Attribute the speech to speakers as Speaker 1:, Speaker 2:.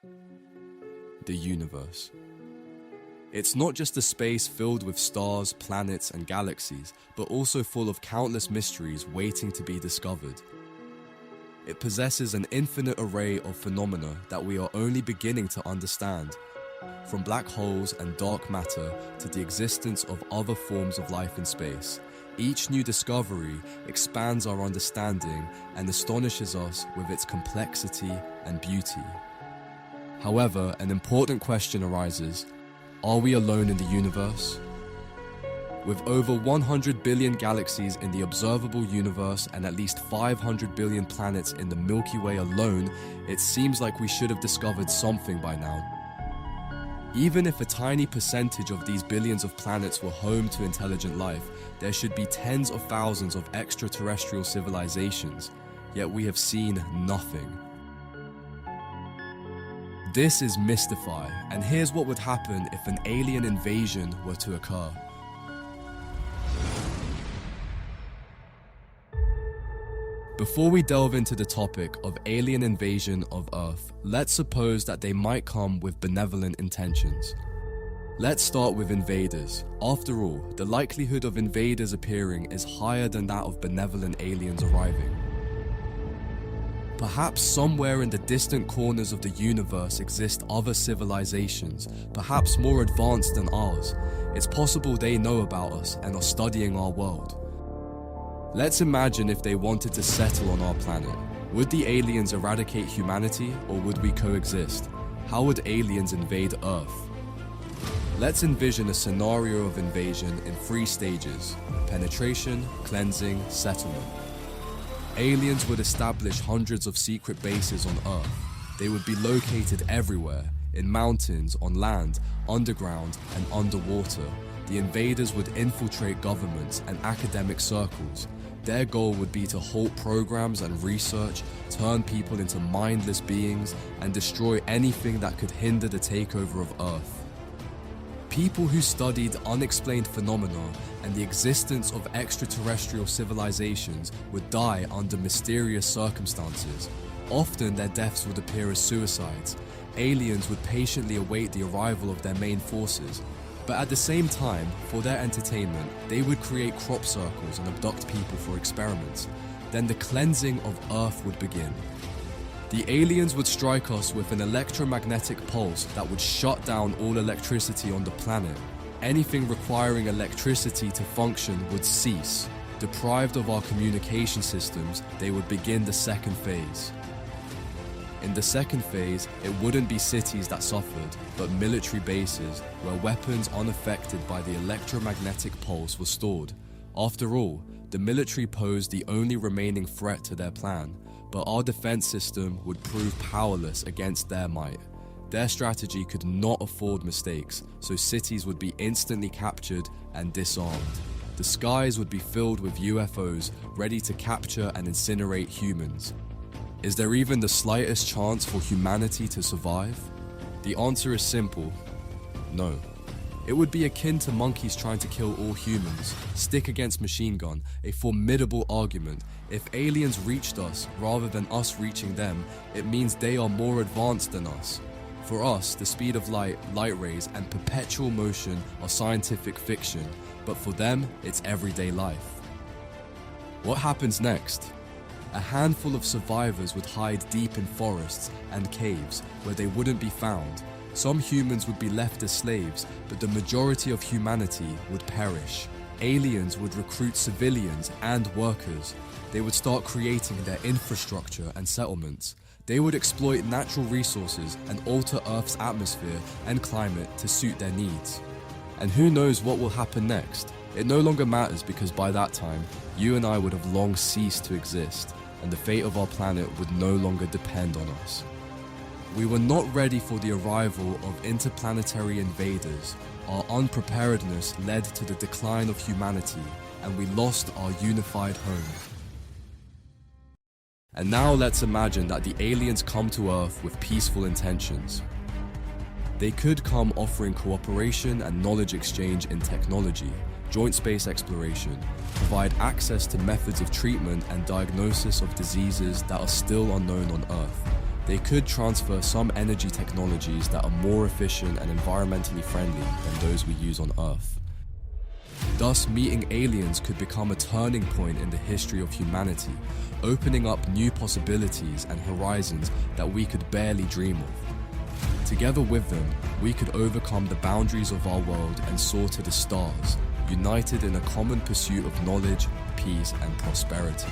Speaker 1: The universe. It's not just a space filled with stars, planets, and galaxies, but also full of countless mysteries waiting to be discovered. It possesses an infinite array of phenomena that we are only beginning to understand, from black holes and dark matter to the existence of other forms of life in space. Each new discovery expands our understanding and astonishes us with its complexity and beauty. However, an important question arises: are we alone in the universe? With over 100 billion galaxies in the observable universe and at least 500 billion planets in the Milky Way alone, it seems like we should have discovered something by now. Even if a tiny percentage of these billions of planets were home to intelligent life, there should be tens of thousands of extraterrestrial civilizations, yet we have seen nothing. This is Mystify, and here's what would happen if an alien invasion were to occur. Before we delve into the topic of alien invasion of Earth, let's suppose that they might come with benevolent intentions. Let's start with invaders. After all, the likelihood of invaders appearing is higher than that of benevolent aliens arriving. Perhaps somewhere in the distant corners of the universe exist other civilizations, perhaps more advanced than ours. It's possible they know about us and are studying our world. Let's imagine if they wanted to settle on our planet. Would the aliens eradicate humanity, or would we coexist? How would aliens invade Earth? Let's envision a scenario of invasion in 3 stages: penetration, cleansing, settlement. Aliens would establish hundreds of secret bases on Earth. They would be located everywhere, in mountains, on land, underground, and underwater. The invaders would infiltrate governments and academic circles. Their goal would be to halt programs and research, turn people into mindless beings, and destroy anything that could hinder the takeover of Earth. People who studied unexplained phenomena and the existence of extraterrestrial civilizations would die under mysterious circumstances. Often their deaths would appear as suicides. Aliens would patiently await the arrival of their main forces. But at the same time, for their entertainment, they would create crop circles and abduct people for experiments. Then the cleansing of Earth would begin. The aliens would strike us with an electromagnetic pulse that would shut down all electricity on the planet. Anything requiring electricity to function would cease. Deprived of our communication systems, they would begin the second phase. In the second phase, it wouldn't be cities that suffered, but military bases where weapons unaffected by the electromagnetic pulse were stored. After all, the military posed the only remaining threat to their plan, but our defense system would prove powerless against their might. Their strategy could not afford mistakes, so cities would be instantly captured and disarmed. The skies would be filled with UFOs ready to capture and incinerate humans. Is there even the slightest chance for humanity to survive? The answer is simple: no. It would be akin to monkeys trying to kill all humans, stick against machine gun, a formidable argument. If aliens reached us rather than us reaching them, it means they are more advanced than us. For us, the speed of light, light rays, and perpetual motion are scientific fiction, but for them, it's everyday life. What happens next? A handful of survivors would hide deep in forests and caves where they wouldn't be found. Some humans would be left as slaves, but the majority of humanity would perish. Aliens would recruit civilians and workers. They would start creating their infrastructure and settlements. They would exploit natural resources and alter Earth's atmosphere and climate to suit their needs. And who knows what will happen next? It no longer matters, because by that time, you and I would have long ceased to exist, and the fate of our planet would no longer depend on us. We were not ready for the arrival of interplanetary invaders. Our unpreparedness led to the decline of humanity, and we lost our unified home. And now let's imagine that the aliens come to Earth with peaceful intentions. They could come offering cooperation and knowledge exchange in technology, joint space exploration, provide access to methods of treatment and diagnosis of diseases that are still unknown on Earth. they could transfer some energy technologies that are more efficient and environmentally friendly than those we use on Earth. Thus, meeting aliens could become a turning point in the history of humanity, opening up new possibilities and horizons that we could barely dream of. Together with them, we could overcome the boundaries of our world and soar to the stars, united in a common pursuit of knowledge, peace, and prosperity.